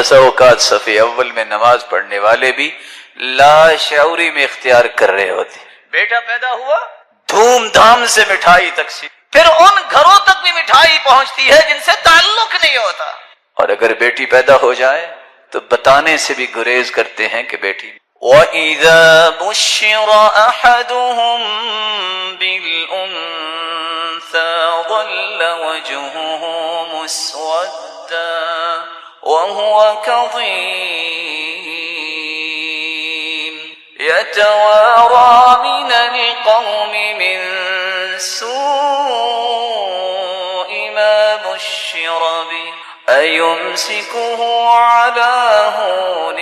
بسا اوقات صف اول میں نماز پڑھنے والے بھی لاشعوری میں اختیار کر رہے ہوتے. بیٹا پیدا ہوا، دھوم دھام سے مٹھائی تقسیم، پھر ان گھروں تک بھی مٹھائی پہنچتی ہے جن سے تعلق نہیں ہوتا. اور اگر بیٹی پیدا ہو جائے تو بتانے سے بھی گریز کرتے ہیں کہ بیٹی. وَإِذَا بُشِّرَ أَحَدُهُم بِالْأُنثَىٰ ظَلَّ وَجْهُهُ مُسْوَدًّا وَهُوَ كَظِيمٌ يَتَوَارَىٰ مِنَ الْقَوْمِ مِن سُوءِ مَا بُشِّرَ بِهِ أَيُمْسِكُهُ عَلَىٰ هُونٍ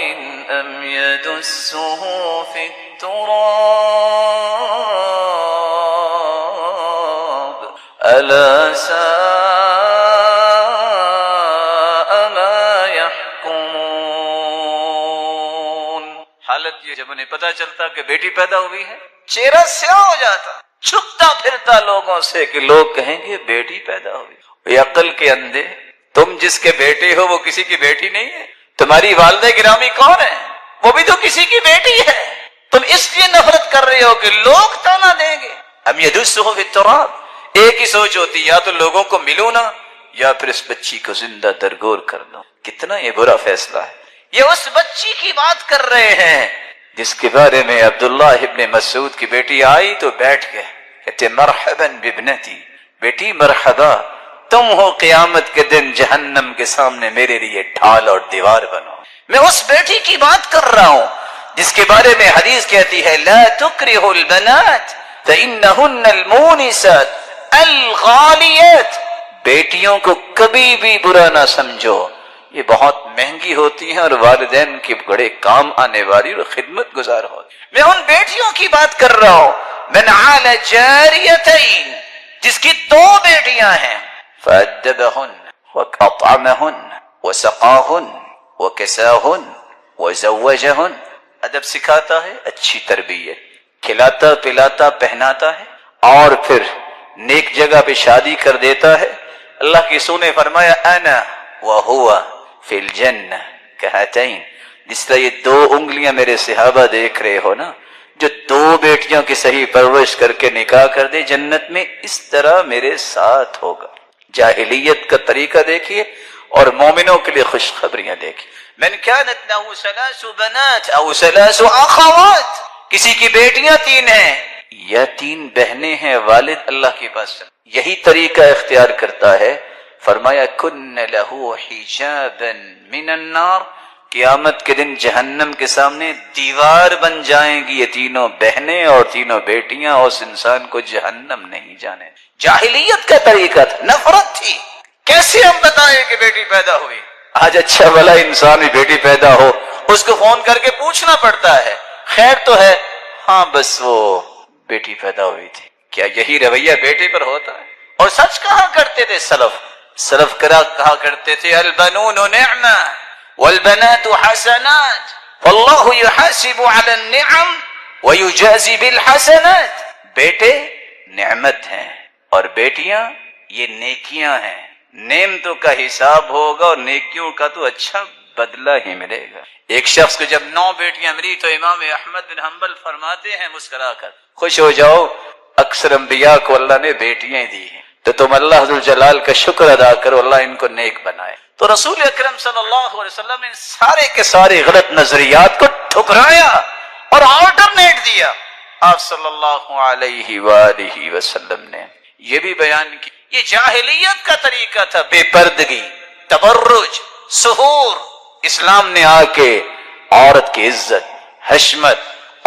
أَمْ يَدُسُّهُ فِي التُّرَابِ أَلَا سَاءَ مَا يَحْكُمُونَ. حالت یہ جب انہیں پتہ چلتا کہ بیٹی پیدا ہوئی ہے، چہرہ سیاہ ہو جاتا، چھپتا پھرتا لوگوں سے کہ لوگ کہیں گے بیٹی پیدا ہوئی. یہ عقل کے اندھے، تم جس کے بیٹے ہو وہ کسی کی بیٹی نہیں ہے. تمہاری والدہ گرامی کون ہے؟ وہ بھی تو کسی کی بیٹی ہے. تم اس لیے نفرت کر رہے ہو کہ لوگ تانا دیں گے. ام یدسہ فی التراب. ایک ہی سوچ ہوتی، یا تو لوگوں کو ملوں نہ یا پھر اس بچی کو زندہ درگور کر دو. کتنا یہ برا فیصلہ ہے. یہ اس بچی کی بات کر رہے ہیں جس کے بارے میں عبداللہ ابن مسعود کی بیٹی آئی تو بیٹھ گئے، کہتے مرحبا بابنتی، بیٹی مرحبا، تم ہو قیامت کے دن جہنم کے سامنے میرے لیے ڈھال اور دیوار بنو. میں اس بیٹی کی بات کر رہا ہوں جس کے بارے میں حدیث کہتی ہے لا تکرہوا البنات فإنہن المونسات الغالیات. بیٹیوں کو کبھی بھی برا نہ سمجھو، یہ بہت مہنگی ہوتی ہیں اور والدین کے بڑے کام آنے والی اور خدمت گزار ہوتی. میں ان بیٹیوں کی بات کر رہا ہوں من عال جاریتین، جس کی 2 بیٹیاں ہیں، فأدبهن وأطعمهن وسقاهن وكساهن وزوجهن. ادب سکھاتا ہے، اچھی تربیت، کھلاتا پلاتا پہناتا ہے اور پھر نیک جگہ پہ شادی کر دیتا ہے. اللہ کی رسول نے فرمایا انا وهو فی الجنہ کہاتین. جس طرح یہ 2 انگلیاں میرے صحابہ دیکھ رہے ہو نا، جو 2 بیٹیوں کی صحیح پرورش کر کے نکاح کر دے جنت میں، اس طرح میرے ساتھ ہوگا. جاہلیت کا طریقہ دیکھیے اور مومنوں کے لیے خوشخبریاں دیکھیے. من كانت له 3 بنات او 3 اخوات، کسی کی بیٹیاں 3 ہیں یا 3 بہنیں ہیں، والد اللہ کے پاس یہی طریقہ اختیار کرتا ہے. فرمایا کن له حجابا من النار، قیامت کے دن جہنم کے سامنے دیوار بن جائیں گی یہ 3 بہنیں اور 3 بیٹیاں، اور اس انسان کو جہنم نہیں جانے. جاہلیت کا طریقہ تھا، نفرت تھی. کیسے ہم بتائیں کہ بیٹی پیدا ہوئی؟ آج اچھا بھلا انسان بھی بیٹی پیدا ہو اس کو فون کر کے پوچھنا پڑتا ہے خیر تو ہے؟ ہاں بس وہ بیٹی پیدا ہوئی تھی. کیا یہی رویہ بیٹے پر ہوتا ہے؟ اور سچ کہا کرتے تھے سلف کہا کرتے تھے البنون نعمہ والبنات حسنات واللہ یحاسب علی النعم ویجازی بالحسنات. بیٹے نعمت ہیں اور بیٹیاں یہ نیکیاں ہیں. نعمتوں کا حساب ہوگا اور نیکیوں کا تو اچھا بدلہ ہی ملے گا. ایک شخص کو جب 9 بیٹیاں ملی تو امام احمد بن حنبل فرماتے ہیں مسکرا کر خوش ہو جاؤ، اکثر انبیاء کو اللہ نے بیٹیاں دی ہیں تو تم اللہ ذوالجلال کا شکر ادا کرو، اللہ ان کو نیک بنائے. تو رسول اکرم صلی اللہ علیہ وسلم نے سارے کے سارے غلط نظریات کو ٹھکرایا اور آلٹرنیٹ دیا. آپ صلی اللہ علیہ وآلہ وسلم نے یہ بھی بیان کی یہ جاہلیت کا طریقہ تھا، بے پردگی، تبرج، سحور. اسلام نے آ کے عورت کی عزت، حشمت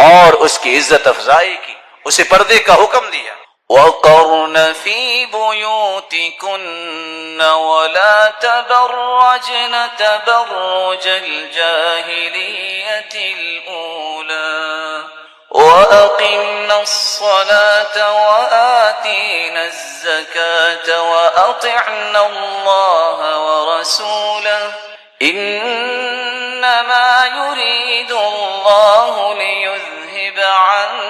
اور اس کی عزت افزائی کی، اسے پردے کا حکم دیا. وَقَرْنَ فِي بُيُوتِكُنَّ وَلَا تَبَرَّجْنَ تَبَرُّجَ الْجَاهِلِيَّةِ الْأُولَى وَأَقِمْنَ الصَّلَاةَ وَآتِينَ الزَّكَاةَ وَأَطِعْنَ اللَّهَ وَرَسُولَهُ إِنَّمَا يُرِيدُ اللَّهُ لِيُذْهِبَ عنكم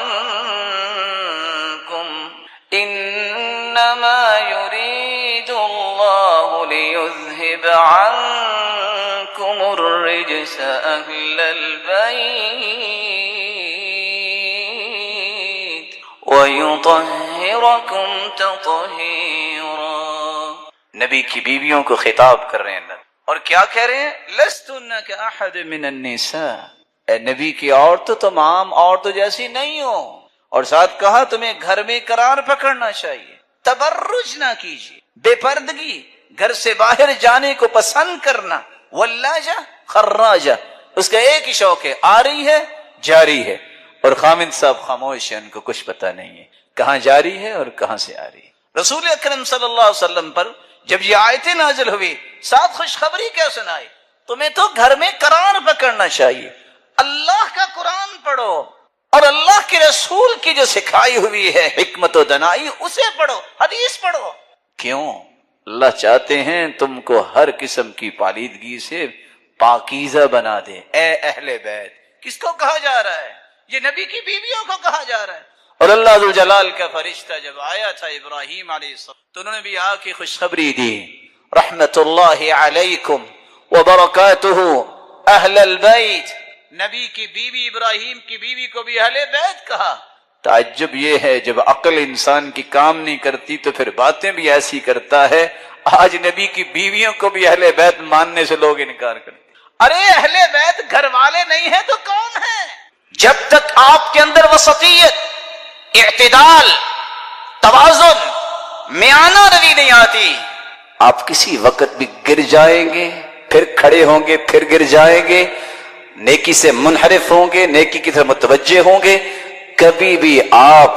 الرجس أهل البيت ويطهركم تطهيرا. نبی کی بیویوں کو خطاب کر رہے ہیں اللہ، اور کیا کہہ رہے ہیں؟ لستن کأحد من النساء، اے نبی کی عورتوں تم عام عورتوں جیسی نہیں ہو. اور ساتھ کہا تمہیں گھر میں قرار پکڑنا چاہیے، تبرج نہ کیجیے، بے پردگی، گھر سے باہر جانے کو پسند کرنا. ولاجہ خراجہ، اس کا ایک ہی شوق ہے، آ رہی ہے جا رہی ہے. اور خامد صاحب خاموش ہیں، ان کو کچھ پتہ نہیں ہے کہاں جا رہی ہے اور کہاں سے آ رہی ہے. رسول اکرم صلی اللہ علیہ وسلم پر جب یہ آیتیں نازل ہوئی، ساتھ خوشخبری کیا سنائی؟ تمہیں تو گھر میں قرار پکڑنا چاہیے، اللہ کا قرآن پڑھو اور اللہ کے رسول کی جو سکھائی ہوئی ہے حکمت و دنائی اسے پڑھو، حدیث پڑھو. کیوں؟ اللہ چاہتے ہیں تم کو ہر قسم کی پالیدگی سے پاکیزہ بنا دے. اے اہل بیت، کس کو کہا جا رہا ہے؟ یہ نبی کی بیویوں کو کہا جا رہا ہے. اور اللہ ذوالجلال کا فرشتہ جب آیا تھا ابراہیم علیہ السلام تو انہوں نے بھی آ کے خوشخبری دی، رحمت اللہ علیکم وبرکاتہ اہل البیت. نبی کی بیوی ابراہیم کی بیوی کو بھی اہل بیت کہا. تعجب یہ ہے جب عقل انسان کی کام نہیں کرتی تو پھر باتیں بھی ایسی کرتا ہے. آج نبی کی بیویوں کو بھی اہل بیت ماننے سے لوگ انکار کرتے. ارے اہل بیت گھر والے نہیں ہیں تو کون ہیں؟ جب تک آپ کے اندر وسطیت، اعتدال، توازن، میانہ روی نہیں آتی، آپ کسی وقت بھی گر جائیں گے، پھر کھڑے ہوں گے، پھر گر جائیں گے، نیکی سے منحرف ہوں گے، نیکی کی طرف متوجہ ہوں گے، کبھی بھی آپ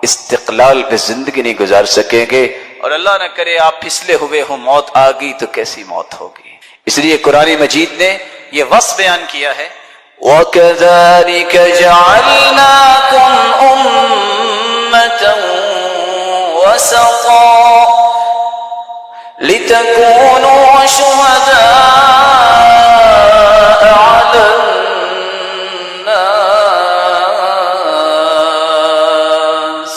استقلال پہ زندگی نہیں گزار سکیں گے. اور اللہ نہ کرے آپ پھسلے ہوئے ہوں، موت آ گئی تو کیسی موت ہوگی. اس لیے قرآن مجید نے یہ وصف بیان کیا ہے، وَكَذَلِكَ جَعَلْنَاكُمْ أُمَّةً وَسَطًا لِتَكُونُوا شُهَدَاءَ عَلَى النَّاسِ.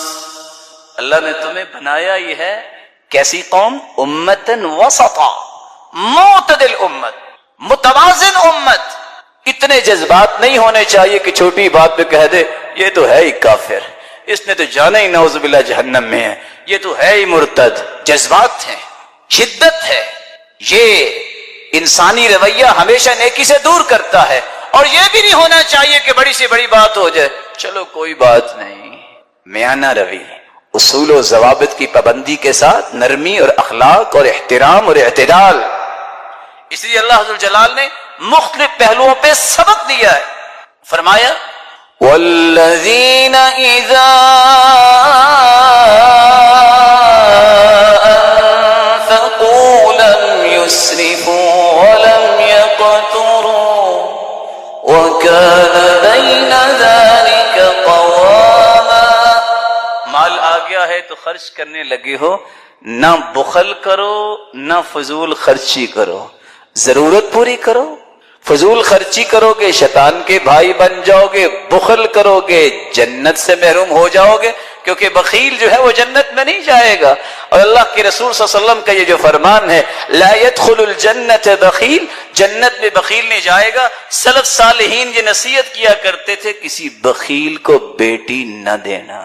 اللہ نے تمہیں بنایا یہ ہے کیسی قوم؟ امتن وسطا، معتدل امت، متوازن امت. اتنے جذبات نہیں ہونے چاہیے کہ چھوٹی بات پہ کہہ دے یہ تو ہے ہی کافر، اس نے تو جانا ہی نعوذ باللہ جہنم میں ہے، یہ تو ہے ہی مرتد. جذبات ہیں، شدت ہے، یہ انسانی رویہ ہمیشہ نیکی سے دور کرتا ہے. اور یہ بھی نہیں ہونا چاہیے کہ بڑی سے بڑی بات ہو جائے چلو کوئی بات نہیں. میانہ روی، اصول و ضوابط کی پابندی کے ساتھ نرمی اور اخلاق اور احترام اور اعتدال. اس لیے اللہ ذوالجلال نے مختلف پہلوؤں پہ سبق دیا ہے. فرمایا وَالَّذِينَ إِذَا أَنفَقُوا لَمْ يُسْرِفُوا وَلَمْ يَقْتُرُوا وَكَانَ بَيْنَ ذَلِكَ قَوَامًا. مال آ گیا ہے تو خرچ کرنے لگے ہو، نہ بخل کرو نہ فضول خرچی کرو. ضرورت پوری کرو، فضول خرچی کرو گے شیطان کے بھائی بن جاؤ گے، بخل کرو گے جنت سے محروم ہو جاؤ گے، کیونکہ بخیل جو ہے وہ جنت میں نہیں جائے گا. اور اللہ کے رسول صلی اللہ علیہ وسلم کا یہ جو فرمان ہے لا يدخل الجنت بخیل، جنت میں بخیل نہیں جائے گا. سلف صالحین یہ نصیحت کیا کرتے تھے کسی بخیل کو بیٹی نہ دینا.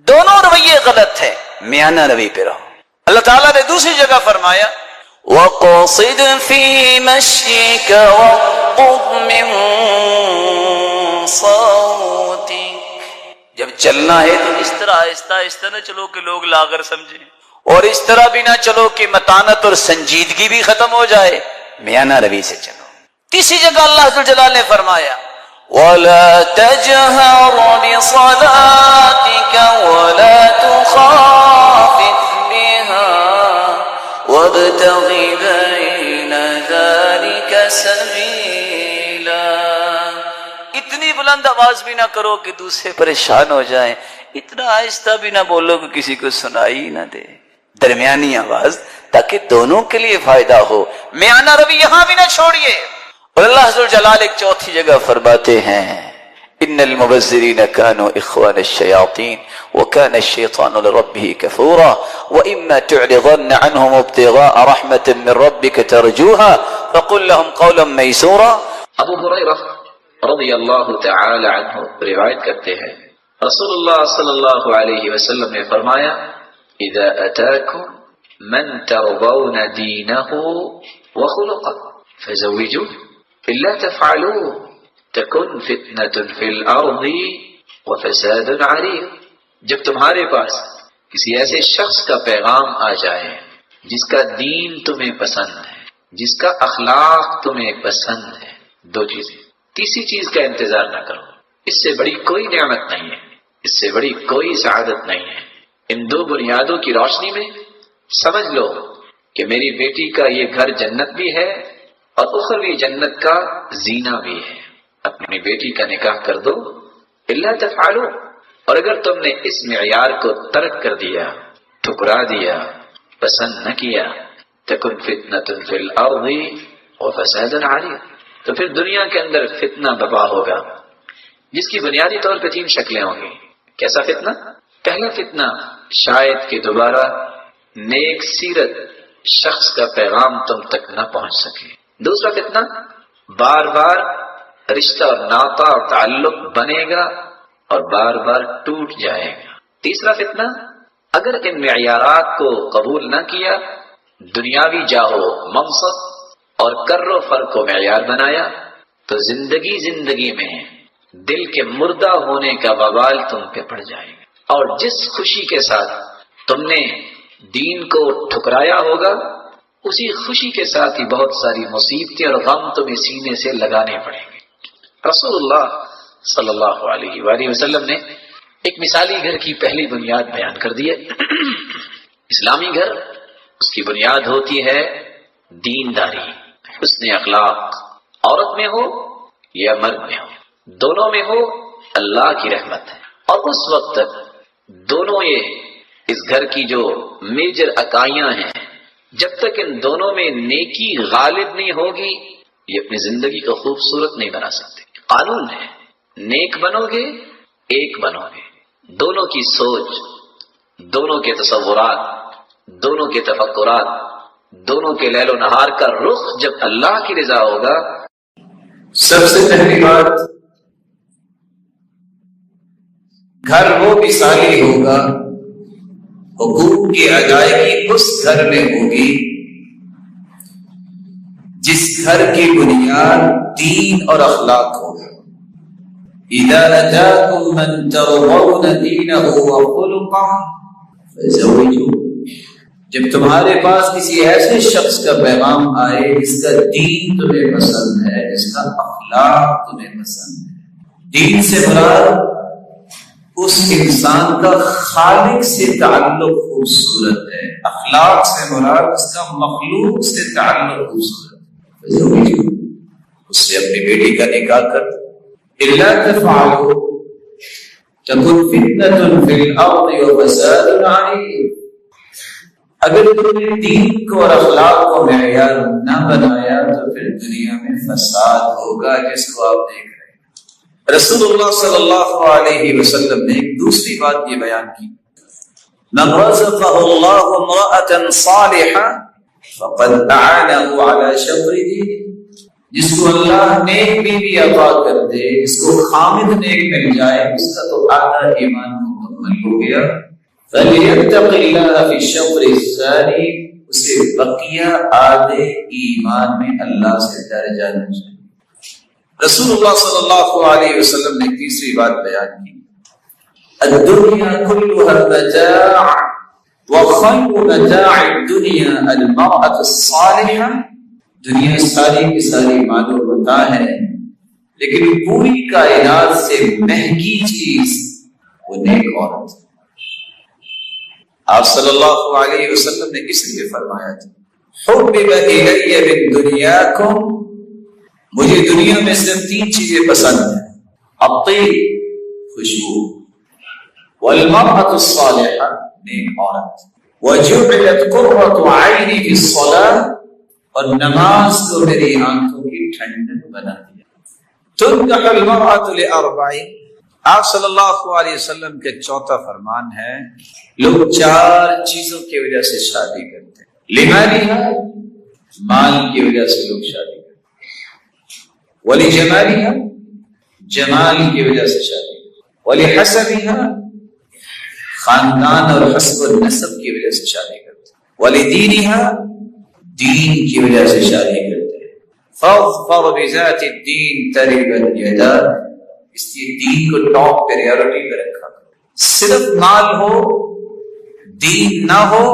دونوں رویے غلط ہیں، میانہ روی پہ رہو. اللہ تعالیٰ نے دوسری جگہ فرمایا وَقَصِدْ فِي مَشْيِكَ وَاغْضُضْ مِنْ صَوْتِكَ. جب چلنا ہے تو اس طرح آہستہ آہستہ نہ چلو کہ لوگ لاغر سمجھیں، اور اس طرح بھی نہ چلو کہ متانت اور سنجیدگی بھی ختم ہو جائے. میانہ روی سے چلو. تیسری جگہ اللہ ذوالجلال نے فرمایا وَلَا تَجْهَرْ بِصَلَاتِكَ وَلَا تُخَافِتْ بِهَا وَابْتَغِ بَيْنَ ذَلِكَ سَبِيلًا. اتنی بلند آواز بھی نہ کرو کہ دوسرے پریشان ہو جائیں، اتنا آہستہ بھی نہ بولو کہ کسی کو سنائی نہ دے. درمیانی آواز تاکہ دونوں کے لیے فائدہ ہو. میانہ روی یہاں بھی نہ چھوڑیے. اور اللہ ذوالجلال ایک چوتھی جگہ فرماتے ہیں ان المبذرین كانوا اخوان الشیاطین وكان الشیطان لربه كفورا واما تعرضن عنهم ابتغاء رحمة من ربك ترجوها فقل لهم قولا ميسورا۔ ابو ہریرہ رضی اللہ تعالی عنہ روایت کرتے ہیں رسول اللہ صلی اللہ علیہ وسلم نے فرمایا اذا اتاکم من ترضون دینه وخلقه فزوجوه الا تفعلوه تکن فتنة فی الارض وفساد عریض۔ جب تمہارے پاس کسی ایسے شخص کا پیغام آ جائے جس کا دین تمہیں پسند ہے، جس کا اخلاق تمہیں پسند ہے، دو چیزیں، تیسری چیز کا انتظار نہ کرو، اس سے بڑی کوئی نعمت نہیں ہے، اس سے بڑی کوئی سعادت نہیں ہے۔ ان دو بنیادوں کی روشنی میں سمجھ لو کہ میری بیٹی کا یہ گھر جنت بھی ہے اور اخروی جنت کا زینہ بھی ہے، اپنی بیٹی کا نکاح کر دو الا تفعلوا، اور اگر تم نے اس معیار کو ترک کر دیا، ٹھکرا دیا، پسند نہ کیا، تکن فتنة فی الارض وفساد عریض، تو پھر دنیا کے اندر فتنہ برپا ہوگا جس کی بنیادی طور پہ تین شکلیں ہوں گی۔ کیسا فتنہ؟ پہلا فتنہ شاید کہ دوبارہ نیک سیرت شخص کا پیغام تم تک نہ پہنچ سکے۔ دوسرا فتنہ بار بار رشتہ اور ناطہ اور تعلق بنے گا اور بار بار ٹوٹ جائے گا۔ تیسرا فتنہ اگر ان معیارات کو قبول نہ کیا، دنیاوی جاہو منصب اور کر و فر کو معیار بنایا، تو زندگی میں دل کے مردہ ہونے کا وبال تم پہ پڑ جائے گا، اور جس خوشی کے ساتھ تم نے دین کو ٹھکرایا ہوگا اسی خوشی کے ساتھ ہی بہت ساری مصیبتیں اور غم تمہیں سینے سے لگانے پڑیں گے۔ رسول اللہ صلی اللہ علیہ وآلہ وسلم نے ایک مثالی گھر کی پہلی بنیاد بیان کر دی ہے۔ اسلامی گھر، اس کی بنیاد ہوتی ہے دینداری، حسن اخلاق، عورت میں ہو یا مرد میں ہو، دونوں میں ہو اللہ کی رحمت ہے۔ اور اس وقت تک دونوں یہ اس گھر کی جو میجر اکائیاں ہیں، جب تک ان دونوں میں نیکی غالب نہیں ہوگی یہ اپنی زندگی کو خوبصورت نہیں بنا سکتے۔ قانون ہے، نیک بنو گے ایک بنو گے، دونوں کی سوچ، دونوں کے تصورات، دونوں کے تفکرات، دونوں کے لیل و نہار کا رخ جب اللہ کی رضا ہوگا۔ سب سے پہلی بات، گھر وہ مثالی ہوگا، حقوق کی ادائیگی اس گھر میں ہوگی جس گھر کی بنیاد دین اور اخلاق ہوگا۔ اذا اتاکم من ترضون دینہ وخلقہ فزوجوہ، جب تمہارے پاس کسی ایسے شخص کا پیغام آئے جس کا دین تمہیں پسند ہے، جس کا اخلاق تمہیں پسند ہے، دین سے مراد اس انسان کا خالق سے تعلق خوبصورت ہے، اخلاق سے مراد اس کا مخلوق سے تعلق خوبصورت ہے، اس سے اپنی بیٹی کا نکاح کر دو۔ الا تفعلوا تکن فتنة فی الارض وفساد عریض، اگر تم نے دین کو اور اخلاق کو معیار نہ بنایا تو پھر دنیا میں فساد ہوگا جس کو آپ دیکھ رہے ہیں۔ رسول اللہ صلی اللہ علیہ وسلم نے ایک دوسری بات یہ بیان کی، من رزقہ اللہ امرأة صالحہ فقد اعانہ علی شطر دینہ، جس کو اللہ نیک بیوی عطا کر دے، جس کو خامد نیک مل جائے، اس کا تو آدھا ایمان مکمل ہو گیا۔ فَلْيَتَّقِ اللَّهَ فِي الشَّطْرِ الثَّانِي، اسے بقیہ آدھے ایمان میں اللہ سے درجہ مل جائے۔ رسول اللہ صلی اللہ علیہ وسلم نے تیسری بات بیان کی، الدنیا كلها متاع وخير متاع الدنيا المرأة الصالحة، دنیا ساری کی ساری مال و متاع ہے، لیکن پوری کائنات سے مہنگی چیز وہ نیک عورت۔ آپ صلی اللہ علیہ وسلم نے اس لیے فرمایا تھا، حبب الی من دنیاکم، مجھے دنیا میں صرف تین چیزیں پسند ہیں، الطیب خوشبو، والمرأة الصالحة نیک عورت، وجعلت قرۃ عینی فی الصلاۃ، اور نماز کو میری آنکھوں کی ٹھنڈک بنا دیا۔ تنكح المرأة لأربع، آپ صلی اللہ علیہ وسلم کے چوتھا فرمان ہے لوگ 4 چیزوں کی وجہ سے شادی کرتے ہیں۔ لمالها، مال کی وجہ سے لوگ شادی کرتے ہیں، ولجمالها، جمال کی وجہ سے شادی کرتے ہیں، ولحسبها، خاندان اور حسب و نسب کی وجہ سے شادی کرتے ہیں، ولدینها، دین کی وجہ سے شادی کرتے ہیں۔ فاظفر بذات الدین تربت یداک، اس لیے دین کو ٹاپ پریورٹی پہ رکھا۔ صرف مال ہو دین نہ ہو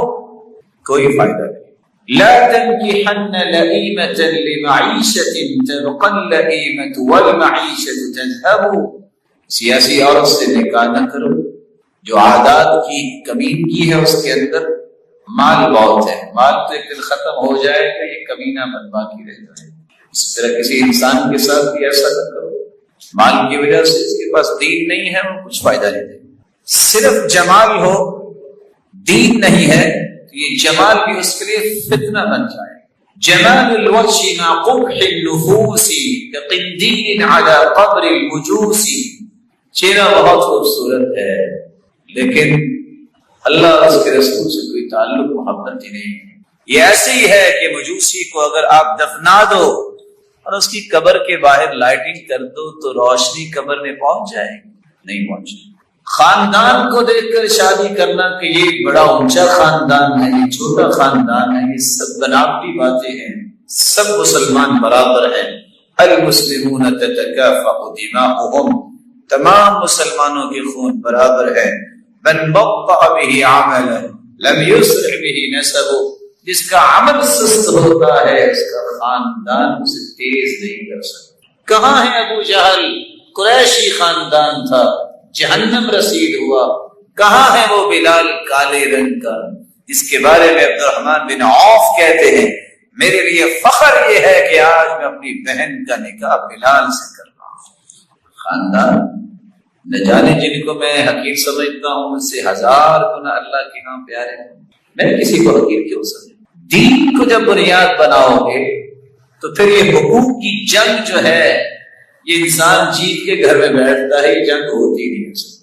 کوئی فائدہ نہیں۔ لا تنكحن لئیمة لمعیشة تبقى اللئیمة والمعیشة تذهب، سیاسی عورت سے نکاح نہ کرو جو عادات کی کمینگی ہے، اس کے اندر مال بہت ہے، مال تو ایک دن ختم ہو جائے گا، یہ کمینہ بن باقی رہ جائے گا۔ اس طرح کسی انسان کے ساتھ بھی ایسا نہ کرو، مال کی وجہ سے اس کے پاس دین نہیں ہے، وہ کچھ فائدہ نہیں دے۔ صرف جمال ہو دین نہیں ہے تو یہ جمال بھی اس کے لیے فتنہ بن جائے۔ جمال الوجه مع قبح النفوس كقنديل على قبر المجوس، چہرہ بہت خوبصورت ہے لیکن اللہ اس کے رسول سے کوئی تعلق محبت ہی نہیں ہے۔ یہ ایسے ہی ہے کہ مجوسی کو اگر آپ دفنا دو اور اس کی قبر کے باہر لائٹنگ کر دو تو روشنی قبر میں پہنچ جائے گی؟ نہیں پہنچے۔ خاندان کو دیکھ کر شادی کرنا کہ یہ بڑا اونچا خاندان ہے، یہ چھوٹا خاندان ہے، یہ سب بناوٹی باتیں ہیں۔ سب مسلمان برابر ہیں، المسلمون تتکافأ دماؤہم، تمام مسلمانوں کے خون برابر ہے۔ من بطأ به عملا لم يسرع به نسبه، جس کا عمل سست ہوتا ہے اس کا خاندان اسے تیز نہیں کر سکتا۔ کہاں ہے ابو جہل؟ قریشی خاندان تھا، جہنم رسید ہوا۔ کہاں ہے وہ بلال کالے رنگ کا، جس کے بارے میں عبد الرحمن بن عوف کہتے ہیں میرے لیے فخر یہ ہے کہ آج میں اپنی بہن کا نکاح بلال سے کر رہا ہوں۔ خاندان نہ جانے جن کو میں حقیر سمجھتا ہوں مجھ سے 1000 گنا اللہ کے ہاں پیارے ہیں، میں کسی کو حقیر کیوں سمجھوں؟ دین کو جب بنیاد بناؤ گے تو پھر یہ حقوق کی جنگ جو ہے یہ انسان جیت کے گھر میں بیٹھتا ہے، یہ جنگ ہوتی نہیں ہے۔